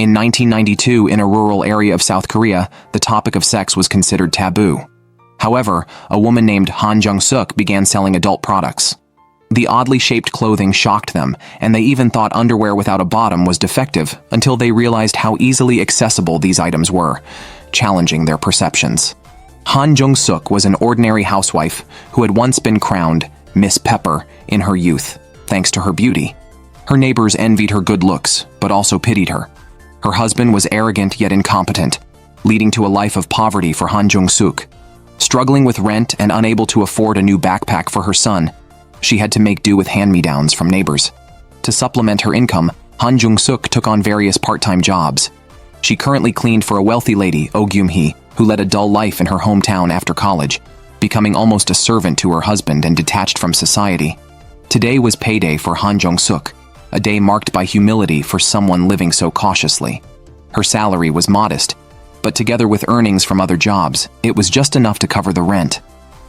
In 1992, in a rural area of South Korea, the topic of sex was considered taboo. However, a woman named Han Jung-suk began selling adult products. The oddly shaped clothing shocked them, and they even thought underwear without a bottom was defective until they realized how easily accessible these items were, challenging their perceptions. Han Jung-suk was an ordinary housewife who had once been crowned Miss Pepper in her youth, thanks to her beauty. Her neighbors envied her good looks, but also pitied her. Her husband was arrogant yet incompetent, leading to a life of poverty for Han Jung-suk. Struggling with rent and unable to afford a new backpack for her son, she had to make do with hand-me-downs from neighbors. To supplement her income, Han Jung-suk took on various part-time jobs. She currently cleaned for a wealthy lady, Oh Gyum-hee, who led a dull life in her hometown after college, becoming almost a servant to her husband and detached from society. Today was payday for Han Jung-suk, a day marked by humility for someone living so cautiously. Her salary was modest, but together with earnings from other jobs, it was just enough to cover the rent.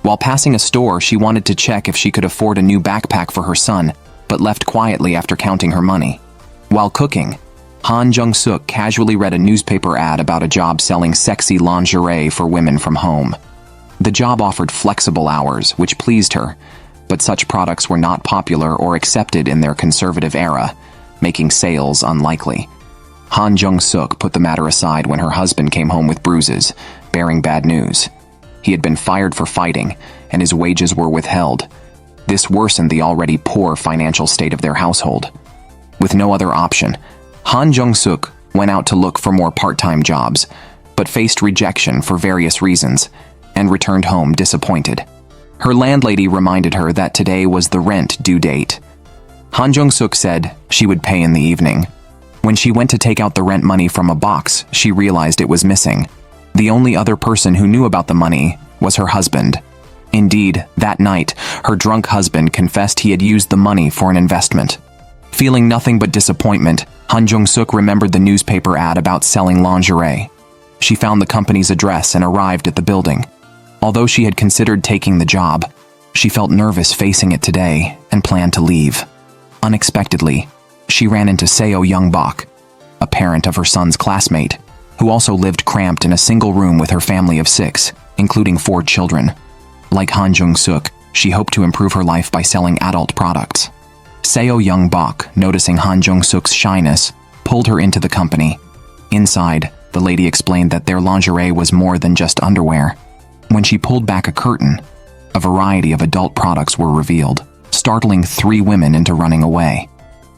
While passing a store, she wanted to check if she could afford a new backpack for her son, but left quietly after counting her money. While cooking, Han Jung-suk casually read a newspaper ad about a job selling sexy lingerie for women from home. The job offered flexible hours, which pleased her, but such products were not popular or accepted in their conservative era, making sales unlikely. Han Jung-suk put the matter aside when her husband came home with bruises, bearing bad news. He had been fired for fighting, and his wages were withheld. This worsened the already poor financial state of their household. With no other option, Han Jung-suk went out to look for more part-time jobs, but faced rejection for various reasons, and returned home disappointed. Her landlady reminded her that today was the rent due date. Han Jung-suk said she would pay in the evening. When she went to take out the rent money from a box, she realized it was missing. The only other person who knew about the money was her husband. Indeed, that night, her drunk husband confessed he had used the money for an investment. Feeling nothing but disappointment, Han Jung-suk remembered the newspaper ad about selling lingerie. She found the company's address and arrived at the building. Although she had considered taking the job, she felt nervous facing it today and planned to leave. Unexpectedly, she ran into Seo Young-bok, a parent of her son's classmate, who also lived cramped in a single room with her family of 6, including 4 children. Like Han Jung-suk, she hoped to improve her life by selling adult products. Seo Young-bok, noticing Han Jung-suk's shyness, pulled her into the company. Inside, the lady explained that their lingerie was more than just underwear. When she pulled back a curtain, a variety of adult products were revealed, startling 3 women into running away.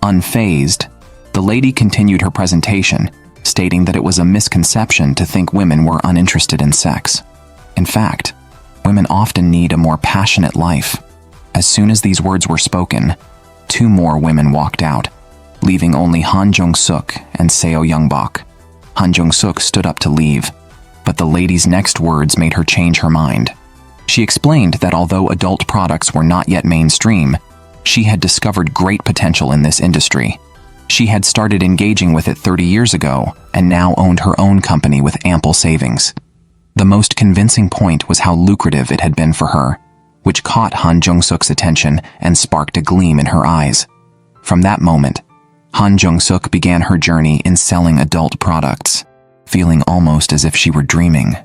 Unfazed, the lady continued her presentation, stating that it was a misconception to think women were uninterested in sex. In fact, women often need a more passionate life. As soon as these words were spoken, 2 more women walked out, leaving only Han Jung-suk and Seo Young-bok. Han Jung-suk stood up to leave, but the lady's next words made her change her mind. She explained that although adult products were not yet mainstream, she had discovered great potential in this industry. She had started engaging with it 30 years ago and now owned her own company with ample savings. The most convincing point was how lucrative it had been for her, which caught Han Jung-suk's attention and sparked a gleam in her eyes. From that moment, Han Jung-suk began her journey in selling adult products, feeling almost as if she were dreaming.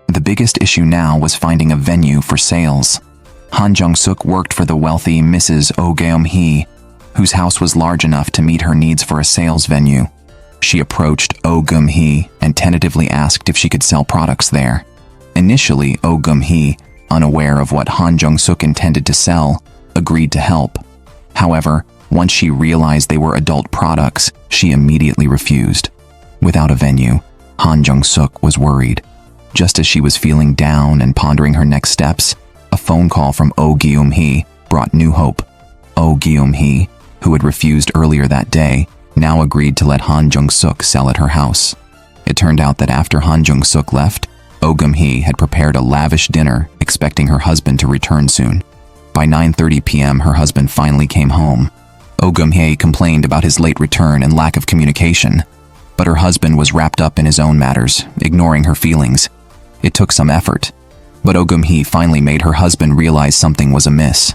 The biggest issue now was finding a venue for sales. Han Jung-suk worked for the wealthy Mrs. Oh Gyum-hee, whose house was large enough to meet her needs for a sales venue. She approached Oh Gyum-hee and tentatively asked if she could sell products there. Initially, Oh Gyum-hee, unaware of what Han Jung-suk intended to sell, agreed to help. However, once she realized they were adult products, she immediately refused. Without a venue, Han Jung-suk was worried. Just as she was feeling down and pondering her next steps, a phone call from Oh Gyum-hee brought new hope. Oh Gyum-hee, who had refused earlier that day, now agreed to let Han Jung-suk sell at her house. It turned out that after Han Jung-suk left, Oh Gyum-hee had prepared a lavish dinner, expecting her husband to return soon. By 9:30 p.m., her husband finally came home. Oh Gyum-hee complained about his late return and lack of communication, but her husband was wrapped up in his own matters, ignoring her feelings. It took some effort, but Oh Gyum-hee finally made her husband realize something was amiss.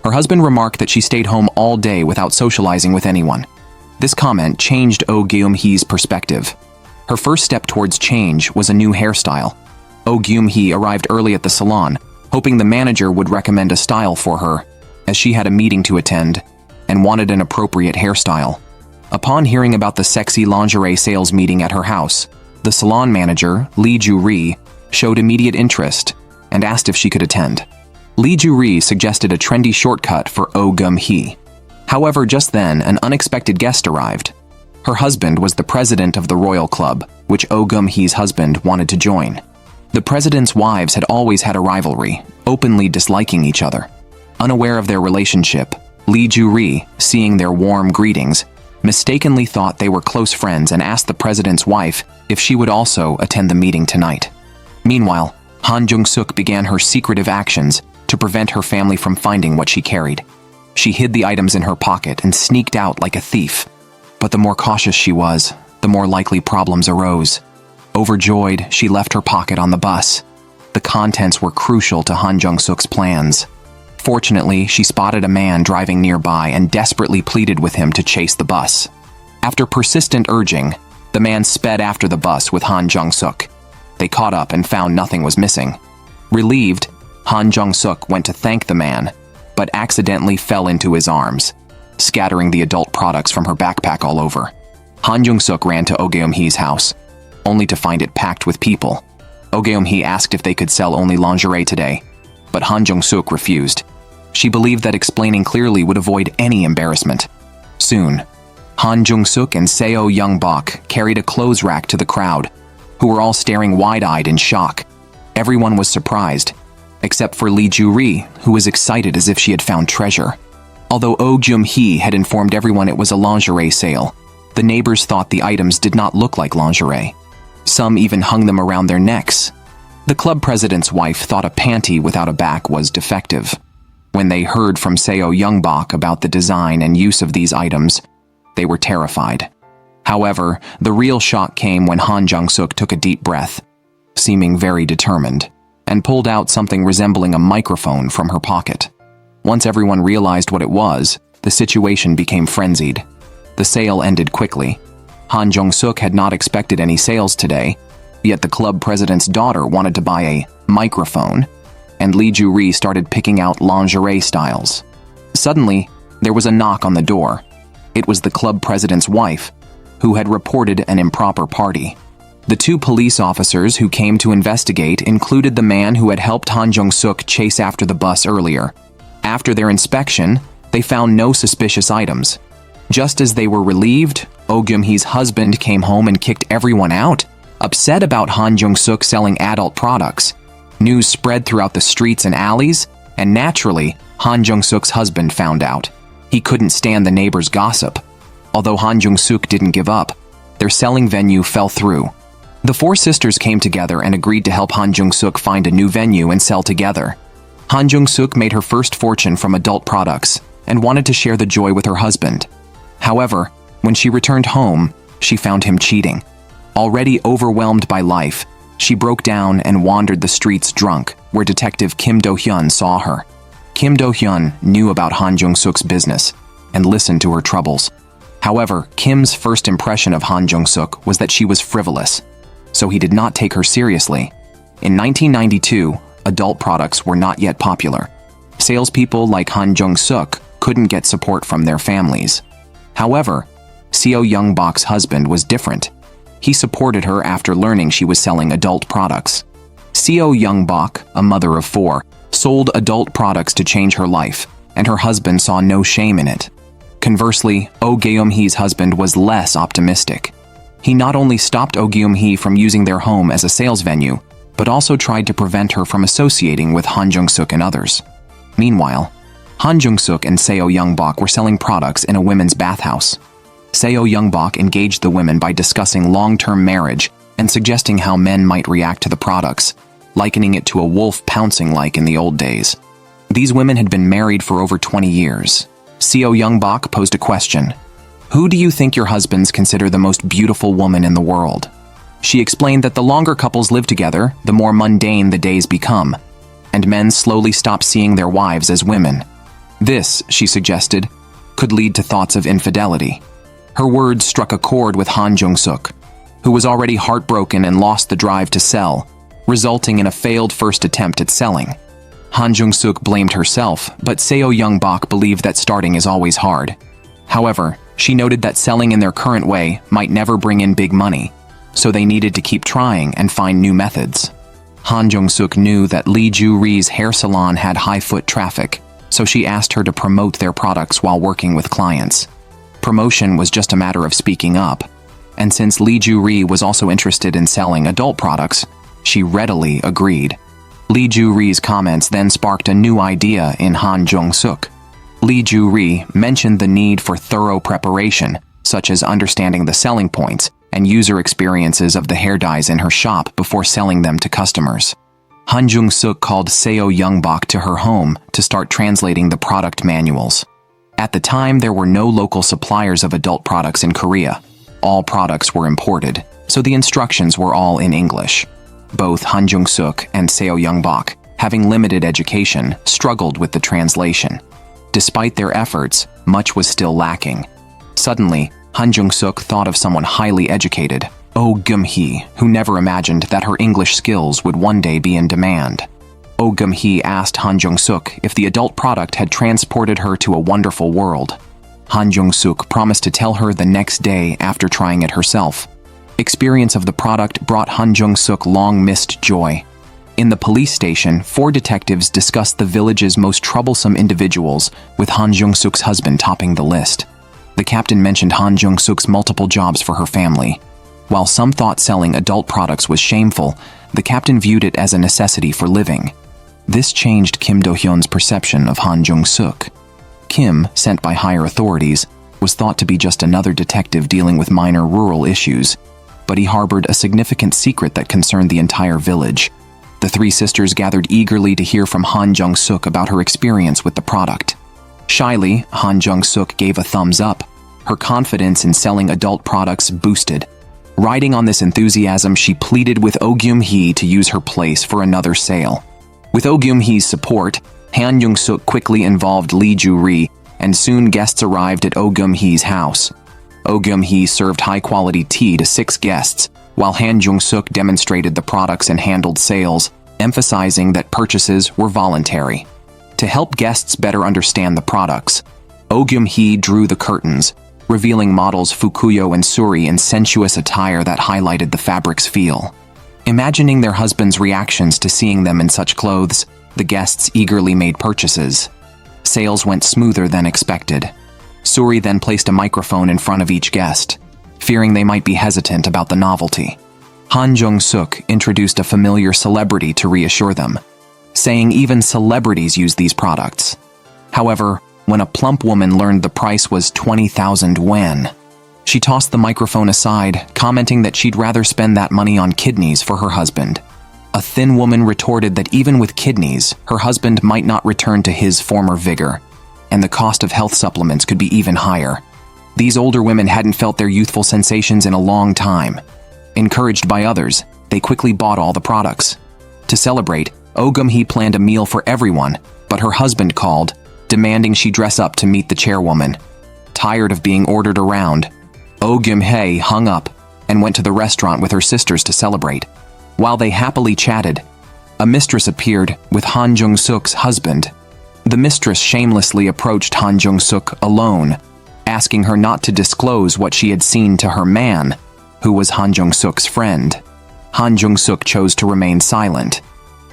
Her husband remarked that she stayed home all day without socializing with anyone. This comment changed Oh Geum-hee's perspective. Her first step towards change was a new hairstyle. Oh Geum-hee arrived early at the salon, hoping the manager would recommend a style for her, as she had a meeting to attend and wanted an appropriate hairstyle. Upon hearing about the sexy lingerie sales meeting at her house, the salon manager, Lee Ju-ri, showed immediate interest and asked if she could attend. Lee Ju-ri suggested a trendy shortcut for Oh Geum-hee. However, just then, an unexpected guest arrived. Her husband was the president of the Royal Club, which Oh Geum-hee's husband wanted to join. The president's wives had always had a rivalry, openly disliking each other. Unaware of their relationship, Lee Ju-ri, seeing their warm greetings, mistakenly thought they were close friends and asked the president's wife if she would also attend the meeting tonight. Meanwhile, Han Jung-suk began her secretive actions to prevent her family from finding what she carried. She hid the items in her pocket and sneaked out like a thief. But the more cautious she was, the more likely problems arose. Overjoyed, she left her pocket on the bus. The contents were crucial to Han Jung-suk's plans. Fortunately, she spotted a man driving nearby and desperately pleaded with him to chase the bus. After persistent urging, the man sped after the bus with Han Jung-suk. They caught up and found nothing was missing. Relieved, Han Jung-suk went to thank the man, but accidentally fell into his arms, scattering the adult products from her backpack all over. Han Jung-suk ran to Oh Geum-hee's house, only to find it packed with people. Oh Geum-hee asked if they could sell only lingerie today, but Han Jung-suk refused. She believed that explaining clearly would avoid any embarrassment. Soon, Han Jung-suk and Seo Young-bok carried a clothes rack to the crowd, who were all staring wide-eyed in shock. Everyone was surprised, except for Lee Ju-ri, who was excited as if she had found treasure. Although Oh Geum-hee had informed everyone it was a lingerie sale, the neighbors thought the items did not look like lingerie. Some even hung them around their necks. The club president's wife thought a panty without a back was defective. When they heard from Seo Young-bok about the design and use of these items, they were terrified. However, the real shock came when Han Jung-suk took a deep breath, seeming very determined, and pulled out something resembling a microphone from her pocket. Once everyone realized what it was, the situation became frenzied. The sale ended quickly. Han Jung-suk had not expected any sales today, yet the club president's daughter wanted to buy a microphone, and Lee Ju-ri started picking out lingerie styles. Suddenly, there was a knock on the door. It was the club president's wife, who had reported an improper party. The two police officers who came to investigate included the man who had helped Han Jung-suk chase after the bus earlier. After their inspection, they found no suspicious items. Just as they were relieved, Oh Geum-hee's husband came home and kicked everyone out, upset about Han Jung-suk selling adult products. News spread throughout the streets and alleys, and naturally, Han Jung-suk's husband found out. He couldn't stand the neighbors' gossip. Although Han Jung-suk didn't give up, their selling venue fell through. The four sisters came together and agreed to help Han Jung-suk find a new venue and sell together. Han Jung-suk made her first fortune from adult products and wanted to share the joy with her husband. However, when she returned home, she found him cheating. Already overwhelmed by life, she broke down and wandered the streets drunk, where Detective Kim Do-hyun saw her. Kim Do-hyun knew about Han Jung-suk's business and listened to her troubles. However, Kim's first impression of Han Jung-suk was that she was frivolous, so he did not take her seriously. In 1992, adult products were not yet popular. Salespeople like Han Jung-suk couldn't get support from their families. However, Seo Young-bok's husband was different. He supported her after learning she was selling adult products. Seo Young-bok, a mother of four, sold adult products to change her life, and her husband saw no shame in it. Conversely, Oh Geum-hee's husband was less optimistic. He not only stopped Oh Geum-hee from using their home as a sales venue, but also tried to prevent her from associating with Han Jung-suk and others. Meanwhile, Han Jung-suk and Seo Young-bok were selling products in a women's bathhouse. Seo Young-bok engaged the women by discussing long-term marriage and suggesting how men might react to the products, likening it to a wolf pouncing like in the old days. These women had been married for over 20 years. Seo Young-bok posed a question. Who do you think your husbands consider the most beautiful woman in the world? She explained that the longer couples live together, the more mundane the days become, and men slowly stop seeing their wives as women. This, she suggested, could lead to thoughts of infidelity. Her words struck a chord with Han Jung-suk, who was already heartbroken and lost the drive to sell, resulting in a failed first attempt at selling. Han Jung-suk blamed herself, but Seo Young-bak believed that starting is always hard. However, she noted that selling in their current way might never bring in big money, so they needed to keep trying and find new methods. Han Jung-suk knew that Lee Ju-ri's hair salon had high foot traffic, so she asked her to promote their products while working with clients. Promotion was just a matter of speaking up, and since Lee Ju-ri was also interested in selling adult products, she readily agreed. Lee Ju-ri's comments then sparked a new idea in Han Jung-suk. Lee Ju-ri mentioned the need for thorough preparation, such as understanding the selling points and user experiences of the hair dyes in her shop before selling them to customers. Han Jung-suk called Seo Young-bak to her home to start translating the product manuals. At the time, there were no local suppliers of adult products in Korea. All products were imported, so the instructions were all in English. Both Han Jung-suk and Seo Young-bak, having limited education, struggled with the translation. Despite their efforts, much was still lacking. Suddenly, Han Jung-suk thought of someone highly educated, Oh Gum-hee, who never imagined that her English skills would one day be in demand. Oh Gum-hee asked Han Jung-suk if the adult product had transported her to a wonderful world. Han Jung-suk promised to tell her the next day after trying it herself. Experience of the product brought Han Jung-suk long-missed joy. In the police station, 4 detectives discussed the village's most troublesome individuals, with Han Jung-suk's husband topping the list. The captain mentioned Han Jung-suk's multiple jobs for her family. While some thought selling adult products was shameful, the captain viewed it as a necessity for living. This changed Kim Do-hyun's perception of Han Jung-suk. Kim, sent by higher authorities, was thought to be just another detective dealing with minor rural issues, but he harbored a significant secret that concerned the entire village. The 3 sisters gathered eagerly to hear from Han Jung-suk about her experience with the product. Shyly, Han Jung-suk gave a thumbs up. Her confidence in selling adult products boosted. Riding on this enthusiasm, she pleaded with Oh Gyum-hee to use her place for another sale. With Oh Gyum-hee's support, Han Jung-suk quickly involved Lee Ju-ri, and soon guests arrived at Oh Gyum-hee's house. Oh Gyum-hee served high-quality tea to 6 guests, while Han Jung-suk demonstrated the products and handled sales, emphasizing that purchases were voluntary. To help guests better understand the products, Oh Gyum-hee drew the curtains, revealing models Fukuyo and Suri in sensuous attire that highlighted the fabric's feel. Imagining their husbands' reactions to seeing them in such clothes, the guests eagerly made purchases. Sales went smoother than expected. Suri then placed a microphone in front of each guest, fearing they might be hesitant about the novelty. Han Jung-suk introduced a familiar celebrity to reassure them, saying even celebrities use these products. However, when a plump woman learned the price was 20,000 won, she tossed the microphone aside, commenting that she'd rather spend that money on kidneys for her husband. A thin woman retorted that even with kidneys, her husband might not return to his former vigor, and the cost of health supplements could be even higher. These older women hadn't felt their youthful sensations in a long time. Encouraged by others, they quickly bought all the products. To celebrate, Oh Gyum-hee planned a meal for everyone, but her husband called, demanding she dress up to meet the chairwoman. Tired of being ordered around, Oh Gyum-hee hung up and went to the restaurant with her sisters to celebrate. While they happily chatted, a mistress appeared with Han Jung-suk's husband. The mistress shamelessly approached Han Jung-suk alone, asking her not to disclose what she had seen to her man, who was Han Jung-suk's friend. Han Jung-suk chose to remain silent.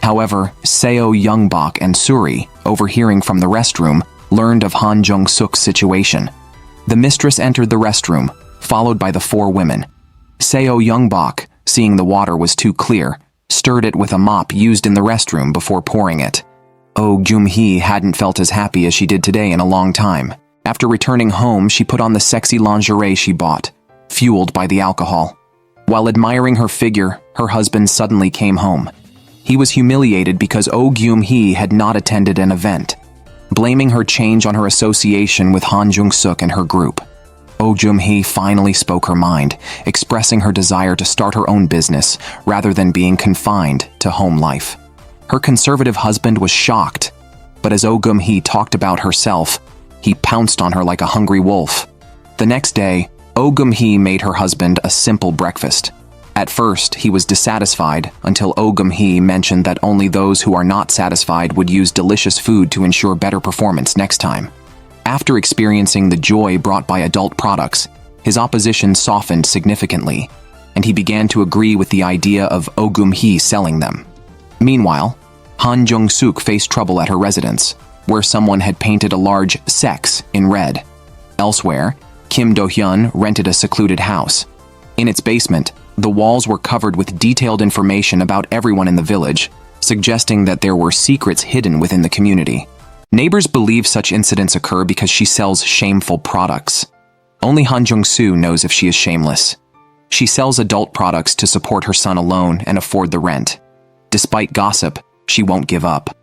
However, Seo Young-bak and Suri, overhearing from the restroom, learned of Han Jung-suk's situation. The mistress entered the restroom, followed by the 4 women. Seo Young-bak, seeing the water was too clear, stirred it with a mop used in the restroom before pouring it. Oh Gyum-hee hadn't felt as happy as she did today in a long time. After returning home, she put on the sexy lingerie she bought, fueled by the alcohol. While admiring her figure, her husband suddenly came home. He was humiliated because Oh Gyum-hee had not attended an event, blaming her change on her association with Han Jung-suk and her group. Oh Gyum-hee finally spoke her mind, expressing her desire to start her own business rather than being confined to home life. Her conservative husband was shocked, but as Oh Gyum-hee talked about herself, he pounced on her like a hungry wolf. The next day, Oh Gum-hee made her husband a simple breakfast. At first, he was dissatisfied until Oh Gum-hee mentioned that only those who are not satisfied would use delicious food to ensure better performance next time. After experiencing the joy brought by adult products, his opposition softened significantly, and he began to agree with the idea of Oh Gum-hee selling them. Meanwhile, Han Jung-suk faced trouble at her residence, where someone had painted a large "sex" in red. Elsewhere, Kim Do-hyun rented a secluded house. In its basement, the walls were covered with detailed information about everyone in the village, suggesting that there were secrets hidden within the community. Neighbors believe such incidents occur because she sells shameful products. Only Han Jung-soo knows if she is shameless. She sells adult products to support her son alone and afford the rent. Despite gossip, she won't give up.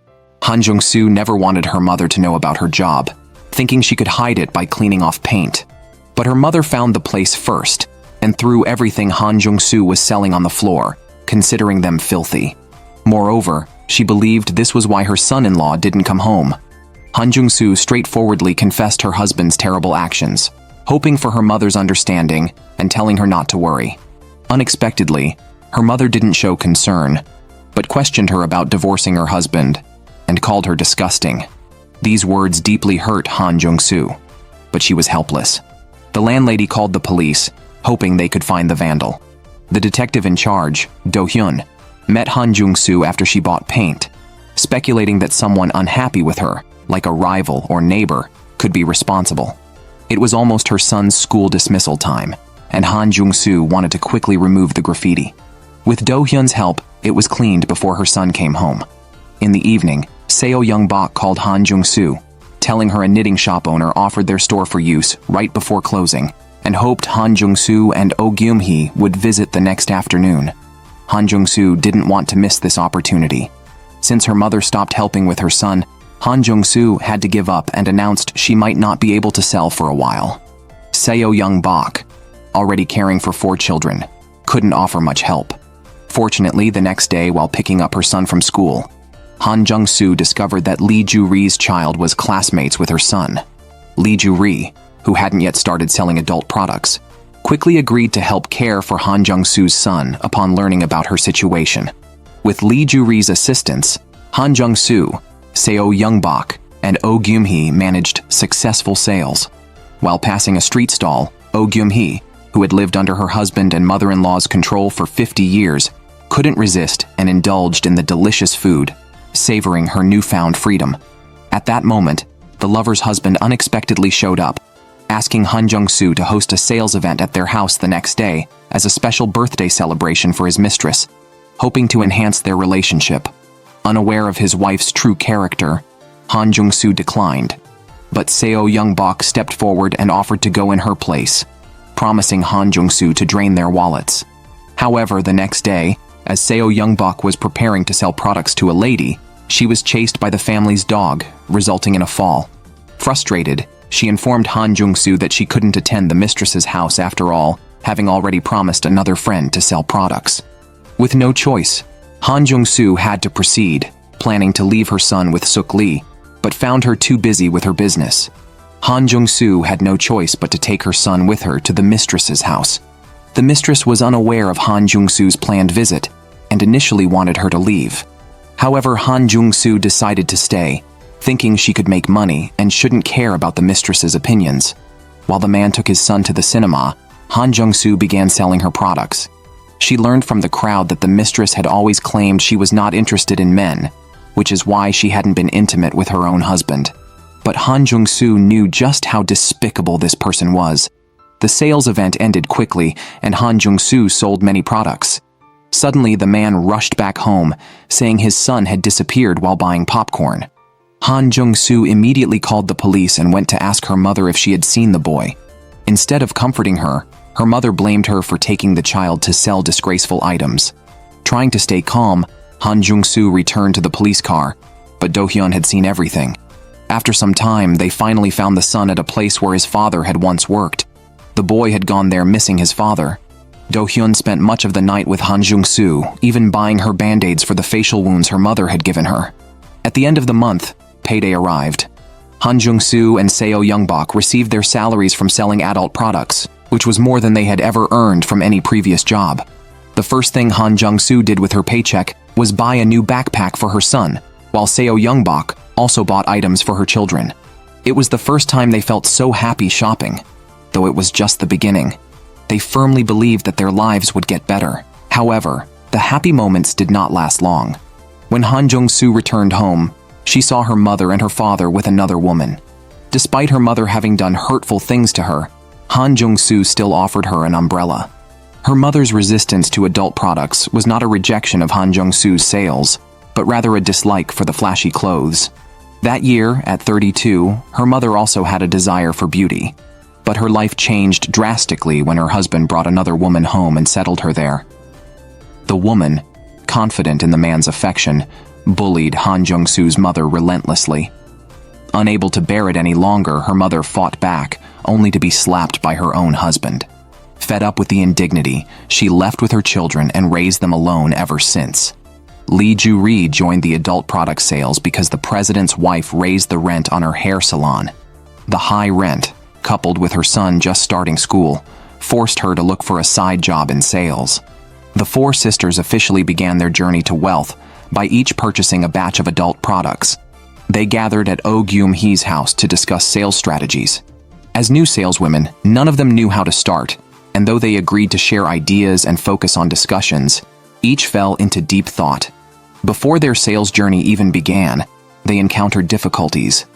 Han Jung-soo never wanted her mother to know about her job, thinking she could hide it by cleaning off paint. But her mother found the place first and threw everything Han Jung-soo was selling on the floor, considering them filthy. Moreover, she believed this was why her son-in-law didn't come home. Han Jung-soo straightforwardly confessed her husband's terrible actions, hoping for her mother's understanding and telling her not to worry. Unexpectedly, her mother didn't show concern, but questioned her about divorcing her husband and called her disgusting. These words deeply hurt Han Jung-soo, but she was helpless. The landlady called the police, hoping they could find the vandal. The detective in charge, Do-hyun, met Han Jung-soo after she bought paint, speculating that someone unhappy with her, like a rival or neighbor, could be responsible. It was almost her son's school dismissal time, and Han Jung-soo wanted to quickly remove the graffiti. With Do-hyun's help, it was cleaned before her son came home. In the evening, Seo Young-bak called Han Jung-soo, telling her a knitting shop owner offered their store for use right before closing, and hoped Han Jung-soo and Oh Gum-hee would visit the next afternoon. Han Jung-soo didn't want to miss this opportunity. Since her mother stopped helping with her son, Han Jung-soo had to give up and announced she might not be able to sell for a while. Seo Young-bak, already caring for 4 children, couldn't offer much help. Fortunately, the next day while picking up her son from school, Han Jung-soo discovered that Lee Ju-ri's child was classmates with her son. Lee Ju-ri, who hadn't yet started selling adult products, quickly agreed to help care for Han Jung-soo's son upon learning about her situation. With Lee Ju-ri's assistance, Han Jung-soo, Seo Young-bak, and Oh Gum-hee managed successful sales. While passing a street stall, Oh Gum-hee, who had lived under her husband and mother-in-law's control for 50 years, couldn't resist and indulged in the delicious food, savoring her newfound freedom. At that moment, the lover's husband unexpectedly showed up, asking Han Jung-soo to host a sales event at their house the next day as a special birthday celebration for his mistress, hoping to enhance their relationship. Unaware of his wife's true character, Han Jung-soo declined, but Seo Young-bak stepped forward and offered to go in her place, promising Han Jung-soo to drain their wallets. However, the next day, as Seo Young-bak was preparing to sell products to a lady, she was chased by the family's dog, resulting in a fall. Frustrated, she informed Han Jung-soo that she couldn't attend the mistress's house after all, having already promised another friend to sell products. With no choice, Han Jung-soo had to proceed, planning to leave her son with Suk Lee, but found her too busy with her business. Han Jung-soo had no choice but to take her son with her to the mistress's house. The mistress was unaware of Han Jung-soo's planned visit and initially wanted her to leave. However, Han Jung-soo decided to stay, thinking she could make money and shouldn't care about the mistress's opinions. While the man took his son to the cinema, Han Jung-soo began selling her products. She learned from the crowd that the mistress had always claimed she was not interested in men, which is why she hadn't been intimate with her own husband. But Han Jung-soo knew just how despicable this person was. The sales event ended quickly, and Han Jung-soo sold many products. Suddenly, the man rushed back home, saying his son had disappeared while buying popcorn. Han Jung-soo immediately called the police and went to ask her mother if she had seen the boy. Instead of comforting her, her mother blamed her for taking the child to sell disgraceful items. Trying to stay calm, Han Jung-soo returned to the police car, but Do-hyun had seen everything. After some time, they finally found the son at a place where his father had once worked. The boy had gone there missing his father. Do-hyun spent much of the night with Han Jung-soo, even buying her band-aids for the facial wounds her mother had given her. At the end of the month, payday arrived. Han Jung-soo and Seo Young-bak received their salaries from selling adult products, which was more than they had ever earned from any previous job. The first thing Han Jung-soo did with her paycheck was buy a new backpack for her son, while Seo Youngbok also bought items for her children. It was the first time they felt so happy shopping, though it was just the beginning. They firmly believed that their lives would get better. However, the happy moments did not last long. When Han Jung-soo returned home, she saw her mother and her father with another woman. Despite her mother having done hurtful things to her, Han Jung-soo still offered her an umbrella. Her mother's resistance to adult products was not a rejection of Han Jung-soo's sales, but rather a dislike for the flashy clothes. That year, at 32, her mother also had a desire for beauty. But her life changed drastically when her husband brought another woman home and settled her there. The woman, confident in the man's affection, bullied Han Jung-soo's mother relentlessly. Unable to bear it any longer, her mother fought back, only to be slapped by her own husband. Fed up with the indignity, she left with her children and raised them alone ever since. Lee Ju-ri joined the adult product sales because the president's wife raised the rent on her hair salon. The high rent, coupled with her son just starting school, forced her to look for a side job in sales. The four sisters officially began their journey to wealth by each purchasing a batch of adult products. They gathered at Oh Gyum-hee's house to discuss sales strategies. As new saleswomen, none of them knew how to start, and though they agreed to share ideas and focus on discussions, each fell into deep thought. Before their sales journey even began, they encountered difficulties.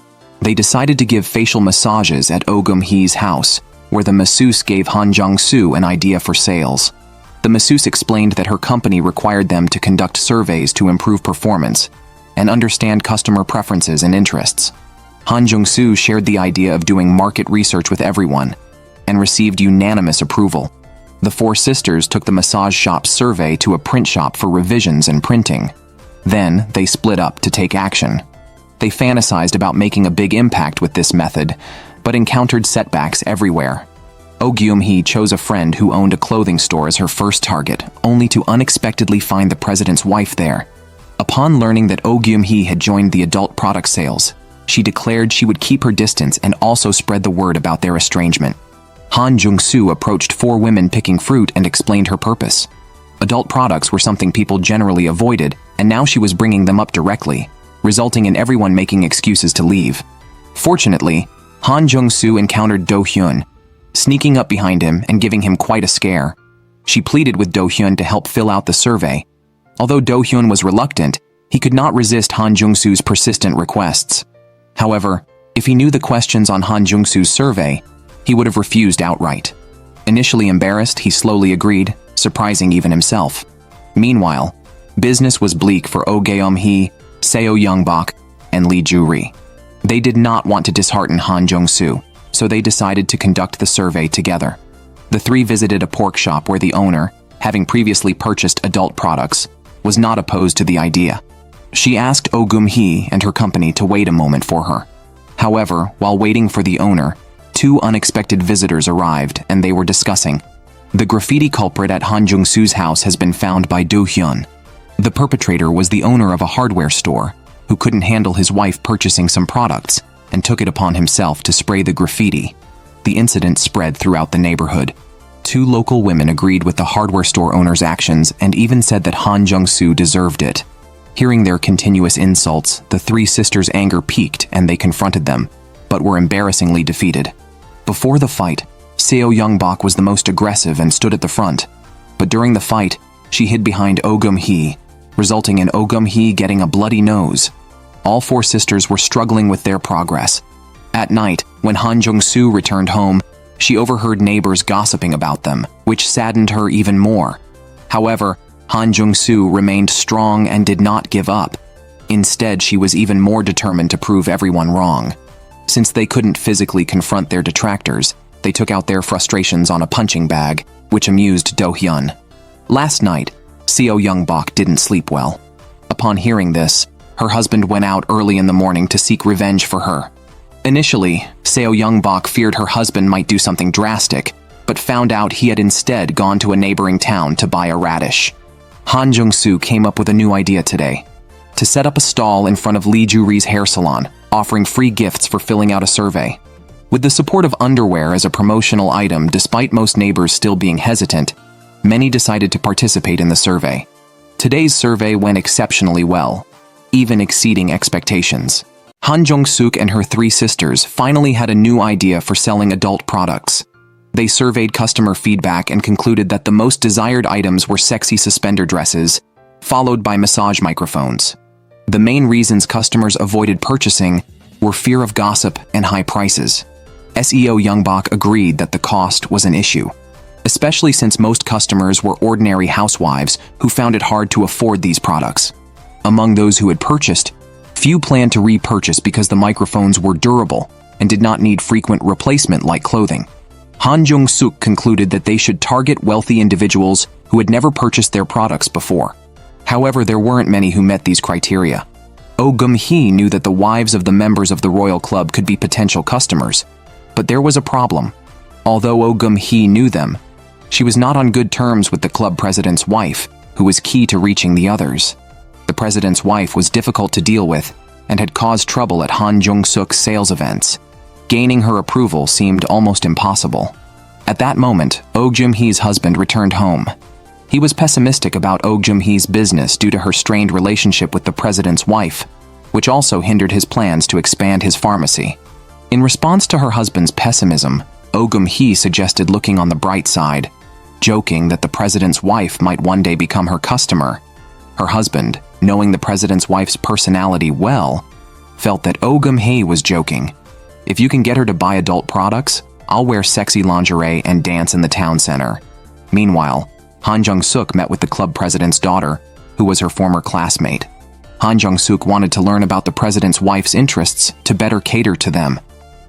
They decided to give facial massages at Oh Gyum-hee's house, where the masseuse gave Han Jung-soo an idea for sales. The masseuse explained that her company required them to conduct surveys to improve performance and understand customer preferences and interests. Han Jung-soo shared the idea of doing market research with everyone and received unanimous approval. The four sisters took the massage shop's survey to a print shop for revisions and printing. Then, they split up to take action. They fantasized about making a big impact with this method, but encountered setbacks everywhere. Oh Gyum-hee chose a friend who owned a clothing store as her first target, only to unexpectedly find the president's wife there. Upon learning that Oh Gyum-hee had joined the adult product sales, she declared she would keep her distance and also spread the word about their estrangement. Han Jung-soo approached four women picking fruit and explained her purpose. Adult products were something people generally avoided, and now she was bringing them up directly, resulting in everyone making excuses to leave. Fortunately, Han Jung-soo encountered Do-hyun, sneaking up behind him and giving him quite a scare. She pleaded with Do-hyun to help fill out the survey. Although Do-hyun was reluctant, he could not resist Han Jung-soo's persistent requests. However, if he knew the questions on Han Jung-soo's survey, he would have refused outright. Initially embarrassed, he slowly agreed, surprising even himself. Meanwhile, business was bleak for Oh Gyum-hee, Seo Youngbok, and Lee Ju-ri. They did not want to dishearten Han Jung-soo, so they decided to conduct the survey together. The three visited a pork shop where the owner, having previously purchased adult products, was not opposed to the idea. She asked Oh Gyum-hee and her company to wait a moment for her. However, while waiting for the owner, two unexpected visitors arrived and they were discussing. The graffiti culprit at Han Jung-soo's house has been found by Do-hyun. The perpetrator was the owner of a hardware store who couldn't handle his wife purchasing some products and took it upon himself to spray the graffiti. The incident spread throughout the neighborhood. Two local women agreed with the hardware store owner's actions and even said that Han Jung-soo deserved it. Hearing their continuous insults, the three sisters' anger peaked and they confronted them, but were embarrassingly defeated. Before the fight, Seo Youngbok was the most aggressive and stood at the front. But during the fight, she hid behind Oh Gyum-hee, resulting in Oh Gyum-hee getting a bloody nose. All four sisters were struggling with their progress. At night, when Han Jung-soo returned home, she overheard neighbors gossiping about them, which saddened her even more. However, Han Jung-soo remained strong and did not give up. Instead, she was even more determined to prove everyone wrong. Since they couldn't physically confront their detractors, they took out their frustrations on a punching bag, which amused Do-hyun. Last night, Seo Youngbok didn't sleep well. Upon hearing this, her husband went out early in the morning to seek revenge for her. Initially, Seo Youngbok feared her husband might do something drastic, but found out he had instead gone to a neighboring town to buy a radish. Han Jung-soo came up with a new idea today: to set up a stall in front of Lee Ju-ri's hair salon, offering free gifts for filling out a survey. With the support of underwear as a promotional item despite most neighbors still being hesitant, many decided to participate in the survey. Today's survey went exceptionally well, even exceeding expectations. Han Jung-suk and her three sisters finally had a new idea for selling adult products. They surveyed customer feedback and concluded that the most desired items were sexy suspender dresses, followed by massage microphones. The main reasons customers avoided purchasing were fear of gossip and high prices. SEO Youngbok agreed that the cost was an issue, especially since most customers were ordinary housewives who found it hard to afford these products. Among those who had purchased, few planned to repurchase because the microphones were durable and did not need frequent replacement like clothing. Han Jung-suk concluded that they should target wealthy individuals who had never purchased their products before. However, there weren't many who met these criteria. Oh Gum-hee knew that the wives of the members of the royal club could be potential customers, but there was a problem. Although Oh Gum-hee knew them, she was not on good terms with the club president's wife, who was key to reaching the others. The president's wife was difficult to deal with and had caused trouble at Han Jung-suk's sales events. Gaining her approval seemed almost impossible. At that moment, Oh Jum-hee's husband returned home. He was pessimistic about Oh Jum-hee's business due to her strained relationship with the president's wife, which also hindered his plans to expand his pharmacy. In response to her husband's pessimism, Oh Gum-hee suggested looking on the bright side, joking that the president's wife might one day become her customer. Her husband, knowing the president's wife's personality well, felt that Oh Gum-hee was joking. If you can get her to buy adult products, I'll wear sexy lingerie and dance in the town center. Meanwhile, Han Jung-suk met with the club president's daughter, who was her former classmate. Han Jung-suk wanted to learn about the president's wife's interests to better cater to them.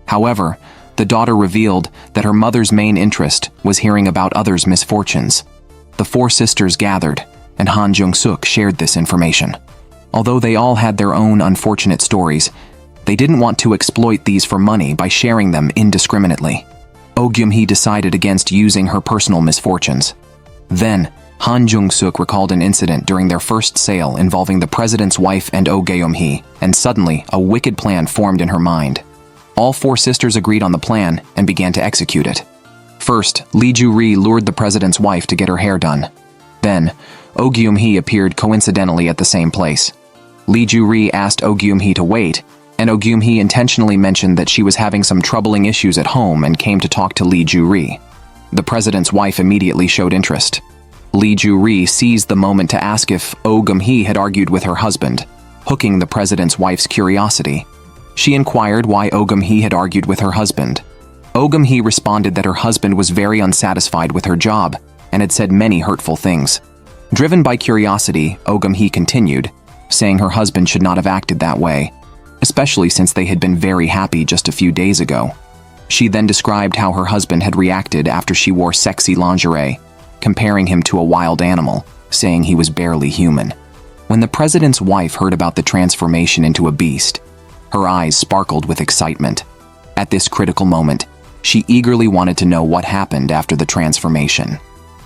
However, the daughter revealed that her mother's main interest was hearing about others' misfortunes. The four sisters gathered, and Han Jung-suk shared this information. Although they all had their own unfortunate stories, they didn't want to exploit these for money by sharing them indiscriminately. Oh Gyum-hee decided against using her personal misfortunes. Then, Han Jung-suk recalled an incident during their first sale involving the president's wife and Oh Gyum-hee, and suddenly a wicked plan formed in her mind. All four sisters agreed on the plan and began to execute it. First, Lee Ju-ri lured the president's wife to get her hair done. Then, Oh Gyum-hee appeared coincidentally at the same place. Lee Ju-ri asked Oh Gyum-hee to wait, and Oh Gyum-hee intentionally mentioned that she was having some troubling issues at home and came to talk to Lee Ju-ri. The president's wife immediately showed interest. Lee Ju-ri seized the moment to ask if Oh Gyum-hee had argued with her husband, hooking the president's wife's curiosity. She inquired why Oh Gyum-hee had argued with her husband. Oh Gyum-hee responded that her husband was very unsatisfied with her job and had said many hurtful things. Driven by curiosity, Oh Gyum-hee continued, saying her husband should not have acted that way, especially since they had been very happy just a few days ago. She then described how her husband had reacted after she wore sexy lingerie, comparing him to a wild animal, saying he was barely human. When the president's wife heard about the transformation into a beast, her eyes sparkled with excitement. At this critical moment, she eagerly wanted to know what happened after the transformation.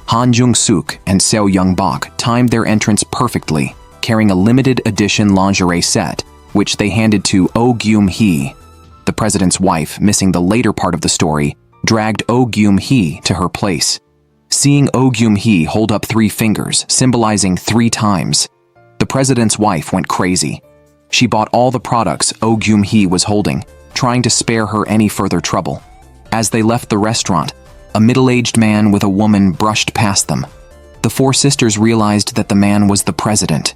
Han Jung-suk and Seo Young-bok timed their entrance perfectly, carrying a limited edition lingerie set, which they handed to Oh Gyum-hee. The president's wife, missing the later part of the story, dragged Oh Gyum-hee to her place. Seeing Oh Gyum-hee hold up 3 fingers, symbolizing 3 times, the president's wife went crazy. She bought all the products Oh Gyum-hee was holding, trying to spare her any further trouble. As they left the restaurant, a middle-aged man with a woman brushed past them. The 4 sisters realized that the man was the president.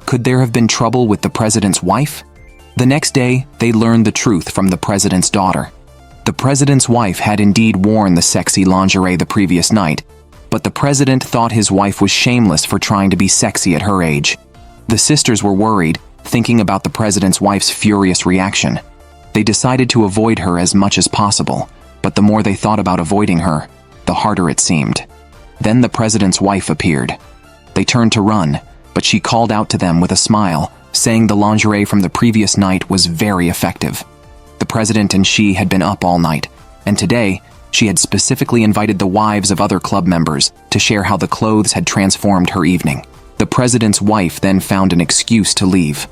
Could there have been trouble with the president's wife? The next day, they learned the truth from the president's daughter. The president's wife had indeed worn the sexy lingerie the previous night, but the president thought his wife was shameless for trying to be sexy at her age. The sisters were worried, thinking about the president's wife's furious reaction. They decided to avoid her as much as possible, but the more they thought about avoiding her, the harder it seemed. Then the president's wife appeared. They turned to run, but she called out to them with a smile, saying the lingerie from the previous night was very effective. The president and she had been up all night, and today, she had specifically invited the wives of other club members to share how the clothes had transformed her evening. The president's wife then found an excuse to leave.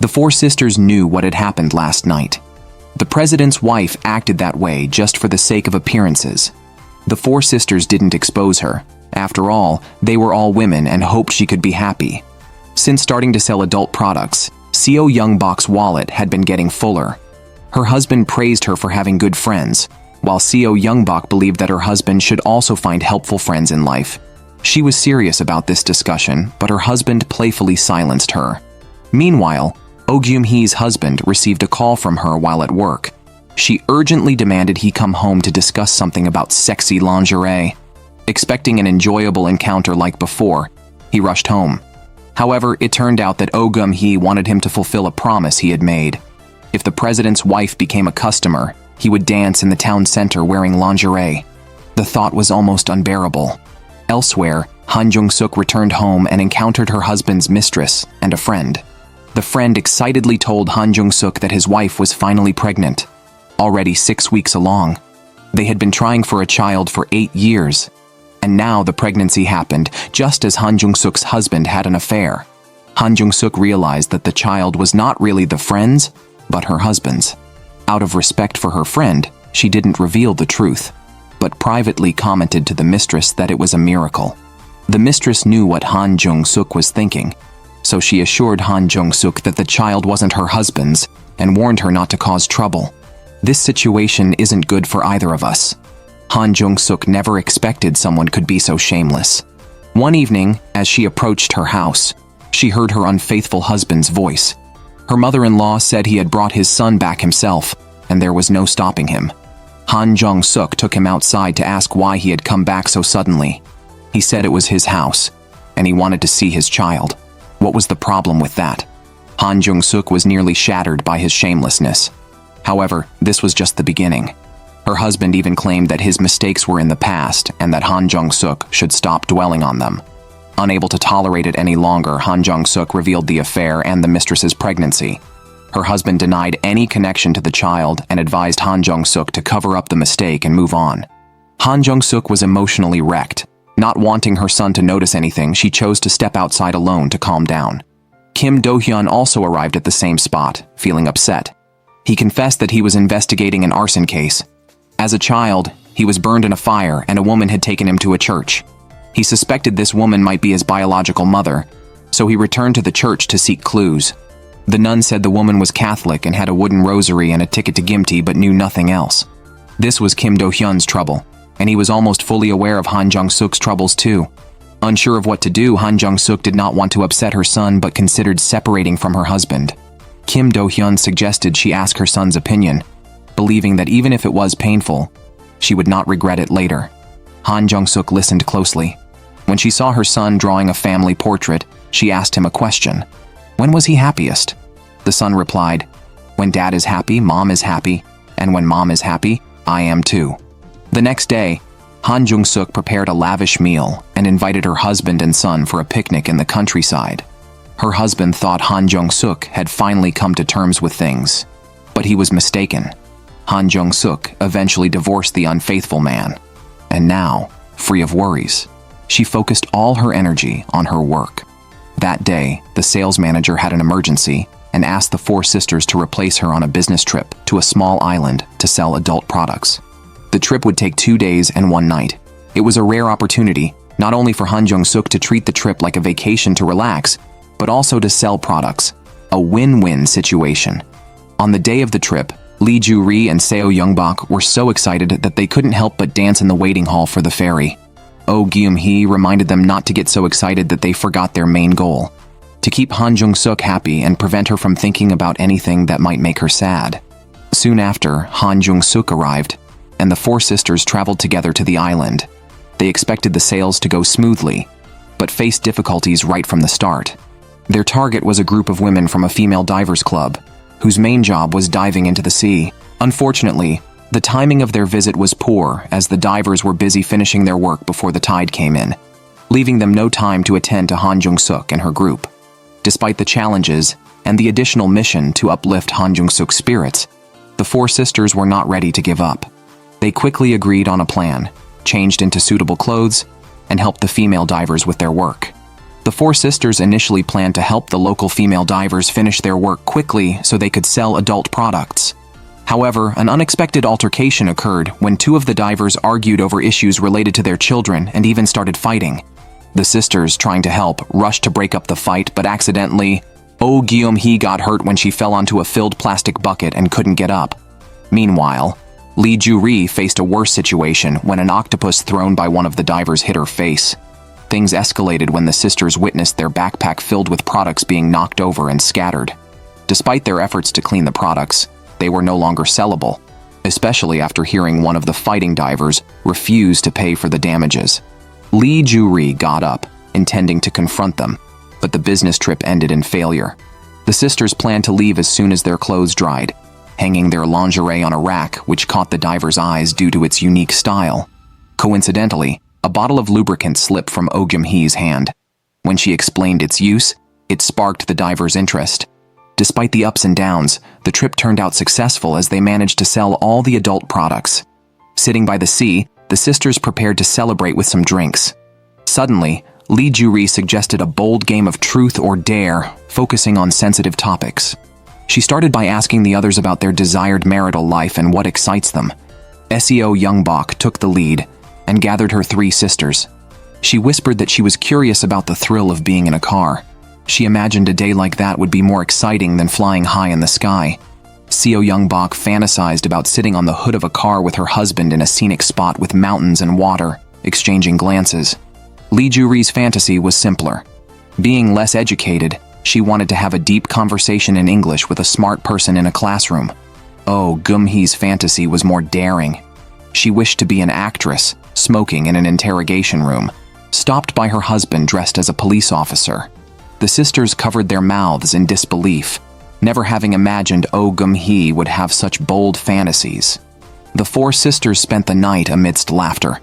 The 4 sisters knew what had happened last night. The president's wife acted that way just for the sake of appearances. The four sisters didn't expose her. After all, they were all women and hoped she could be happy. Since starting to sell adult products, Seo Youngbok's wallet had been getting fuller. Her husband praised her for having good friends, while Seo Youngbok believed that her husband should also find helpful friends in life. She was serious about this discussion, but her husband playfully silenced her. Meanwhile, Oh Gyum-hee's husband received a call from her while at work. She urgently demanded he come home to discuss something about sexy lingerie. Expecting an enjoyable encounter like before, he rushed home. However, it turned out that Oh Gyum-hee wanted him to fulfill a promise he had made. If the president's wife became a customer, he would dance in the town center wearing lingerie. The thought was almost unbearable. Elsewhere, Han Jung-suk returned home and encountered her husband's mistress and a friend. The friend excitedly told Han Jung-suk that his wife was finally pregnant, already 6 weeks along. They had been trying for a child for 8 years. And now the pregnancy happened just as Han Jung-suk's husband had an affair. Han Jung-suk realized that the child was not really the friend's, but her husband's. Out of respect for her friend, she didn't reveal the truth, but privately commented to the mistress that it was a miracle. The mistress knew what Han Jung-suk was thinking, so she assured Han Jung-suk that the child wasn't her husband's and warned her not to cause trouble. This situation isn't good for either of us. Han Jung-suk never expected someone could be so shameless. One evening, as she approached her house, she heard her unfaithful husband's voice. Her mother-in-law said he had brought his son back himself, and there was no stopping him. Han Jung-suk took him outside to ask why he had come back so suddenly. He said it was his house, and he wanted to see his child. What was the problem with that? Han Jung-suk was nearly shattered by his shamelessness. However, this was just the beginning. Her husband even claimed that his mistakes were in the past and that Han Jung-suk should stop dwelling on them. Unable to tolerate it any longer, Han Jung-suk revealed the affair and the mistress's pregnancy. Her husband denied any connection to the child and advised Han Jung-suk to cover up the mistake and move on. Han Jung-suk was emotionally wrecked. Not wanting her son to notice anything, she chose to step outside alone to calm down. Kim Do-hyun also arrived at the same spot, feeling upset. He confessed that he was investigating an arson case. As a child, he was burned in a fire and a woman had taken him to a church. He suspected this woman might be his biological mother, so he returned to the church to seek clues. The nun said the woman was Catholic and had a wooden rosary and a ticket to Gimti but knew nothing else. This was Kim Do-hyun's trouble, and he was almost fully aware of Han Jung-suk's troubles too. Unsure of what to do, Han Jung-suk did not want to upset her son but considered separating from her husband. Kim Do-hyun suggested she ask her son's opinion, believing that even if it was painful, she would not regret it later. Han Jung-suk listened closely. When she saw her son drawing a family portrait, she asked him a question. When was he happiest? The son replied, when dad is happy, mom is happy, and when mom is happy, I am too. The next day, Han Jung-suk prepared a lavish meal and invited her husband and son for a picnic in the countryside. Her husband thought Han Jung-suk had finally come to terms with things, but he was mistaken. Han Jung-suk eventually divorced the unfaithful man, and now, free of worries, she focused all her energy on her work. That day, the sales manager had an emergency and asked the four sisters to replace her on a business trip to a small island to sell adult products. The trip would take 2 days and 1 night. It was a rare opportunity, not only for Han Jung-suk to treat the trip like a vacation to relax, but also to sell products, a win-win situation. On the day of the trip, Lee Ju-ri and Seo Youngbok were so excited that they couldn't help but dance in the waiting hall for the ferry. Oh Gyum-hee reminded them not to get so excited that they forgot their main goal, to keep Han Jung-suk happy and prevent her from thinking about anything that might make her sad. Soon after, Han Jung-suk arrived, and the four sisters traveled together to the island. They expected the sales to go smoothly, but faced difficulties right from the start. Their target was a group of women from a female divers club, whose main job was diving into the sea. Unfortunately, the timing of their visit was poor as the divers were busy finishing their work before the tide came in, leaving them no time to attend to Han Jung-suk and her group. Despite the challenges and the additional mission to uplift Han Jung-suk's spirits, the four sisters were not ready to give up. They quickly agreed on a plan, changed into suitable clothes, and helped the female divers with their work. The four sisters initially planned to help the local female divers finish their work quickly so they could sell adult products. However, an unexpected altercation occurred when two of the divers argued over issues related to their children and even started fighting. The sisters, trying to help, rushed to break up the fight, but accidentally, Oh Gyum-hee got hurt when she fell onto a filled plastic bucket and couldn't get up. Meanwhile, Lee Ju-ri faced a worse situation when an octopus thrown by one of the divers hit her face. Things escalated when the sisters witnessed their backpack filled with products being knocked over and scattered. Despite their efforts to clean the products, they were no longer sellable, especially after hearing one of the fighting divers refuse to pay for the damages. Lee Ju-ri got up, intending to confront them, but the business trip ended in failure. The sisters planned to leave as soon as their clothes dried, hanging their lingerie on a rack which caught the diver's eyes due to its unique style. Coincidentally, a bottle of lubricant slipped from Oh Gyum-hee's hand. When she explained its use, it sparked the diver's interest. Despite the ups and downs, the trip turned out successful as they managed to sell all the adult products. Sitting by the sea, the sisters prepared to celebrate with some drinks. Suddenly, Lee Ju-ri suggested a bold game of truth or dare, focusing on sensitive topics. She started by asking the others about their desired marital life and what excites them. Seo Youngbok took the lead and gathered her three sisters. She whispered that she was curious about the thrill of being in a car. She imagined a day like that would be more exciting than flying high in the sky. Seo Youngbok fantasized about sitting on the hood of a car with her husband in a scenic spot with mountains and water, exchanging glances. Lee Ju-ri's fantasy was simpler. Being less educated, she wanted to have a deep conversation in English with a smart person in a classroom. Oh Gyum-hee's fantasy was more daring. She wished to be an actress, smoking in an interrogation room, stopped by her husband dressed as a police officer. The sisters covered their mouths in disbelief, never having imagined Oh Gyum-hee would have such bold fantasies. The four sisters spent the night amidst laughter.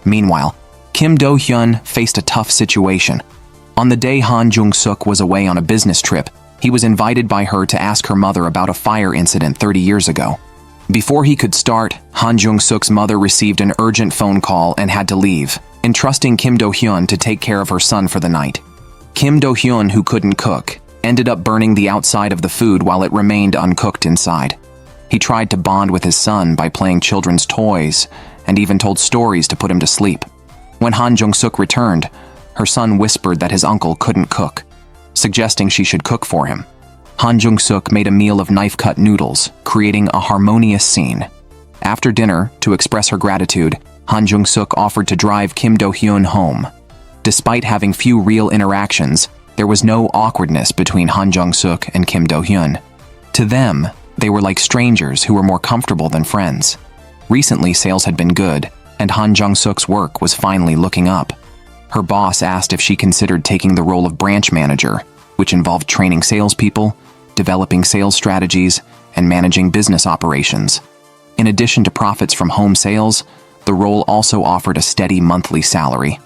Meanwhile, Kim Do-hyun faced a tough situation. On the day Han Jung-suk was away on a business trip, he was invited by her to ask her mother about a fire incident 30 years ago. Before he could start, Han Jung-suk's mother received an urgent phone call and had to leave, entrusting Kim Do-hyun to take care of her son for the night. Kim Do-hyun, who couldn't cook, ended up burning the outside of the food while it remained uncooked inside. He tried to bond with his son by playing children's toys and even told stories to put him to sleep. When Han Jung-suk returned, her son whispered that his uncle couldn't cook, suggesting she should cook for him. Han Jung-suk made a meal of knife-cut noodles, creating a harmonious scene. After dinner, to express her gratitude, Han Jung-suk offered to drive Kim Do-hyun home. Despite having few real interactions, there was no awkwardness between Han Jung-suk and Kim Do-hyun. To them, they were like strangers who were more comfortable than friends. Recently, sales had been good, and Han Jung-suk's work was finally looking up. Her boss asked if she considered taking the role of branch manager, which involved training salespeople, developing sales strategies, and managing business operations. In addition to profits from home sales, the role also offered a steady monthly salary.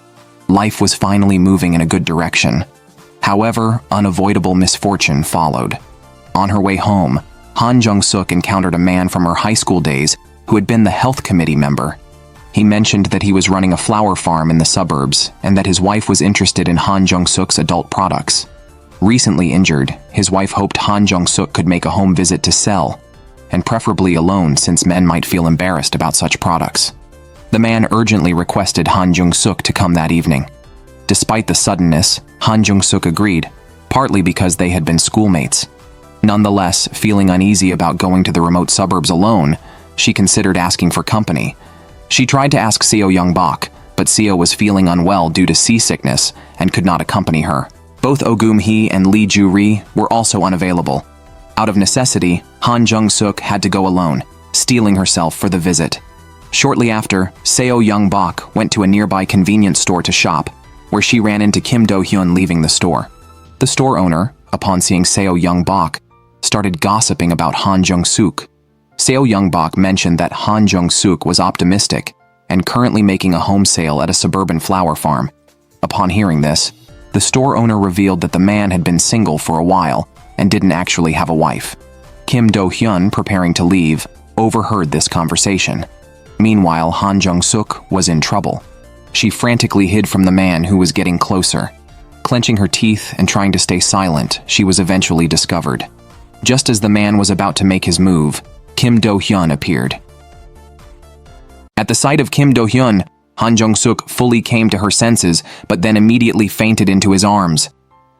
Life was finally moving in a good direction. However, unavoidable misfortune followed. On her way home, Han Jung-suk encountered a man from her high school days who had been the health committee member. He mentioned that he was running a flower farm in the suburbs and that his wife was interested in Han Jung-suk's adult products. Recently injured, his wife hoped Han Jung-suk could make a home visit to sell, and preferably alone since men might feel embarrassed about such products. The man urgently requested Han Jung-suk to come that evening. Despite the suddenness, Han Jung-suk agreed, partly because they had been schoolmates. Nonetheless, feeling uneasy about going to the remote suburbs alone, she considered asking for company. She tried to ask Seo Youngbok, but Seo was feeling unwell due to seasickness and could not accompany her. Both Oh Gyum-hee and Lee Ju-ri were also unavailable. Out of necessity, Han Jung-suk had to go alone, steeling herself for the visit. Shortly after, Seo Youngbok went to a nearby convenience store to shop, where she ran into Kim Do-hyun leaving the store. The store owner, upon seeing Seo Youngbok, started gossiping about Han Jung-suk. Seo Youngbok mentioned that Han Jung-suk was optimistic and currently making a home sale at a suburban flower farm. Upon hearing this, the store owner revealed that the man had been single for a while and didn't actually have a wife. Kim Do-hyun, preparing to leave, overheard this conversation. Meanwhile, Han Jung-suk was in trouble. She frantically hid from the man who was getting closer. Clenching her teeth and trying to stay silent, she was eventually discovered. Just as the man was about to make his move, Kim Do-hyun appeared. At the sight of Kim Do-hyun, Han Jung-suk fully came to her senses, but then immediately fainted into his arms.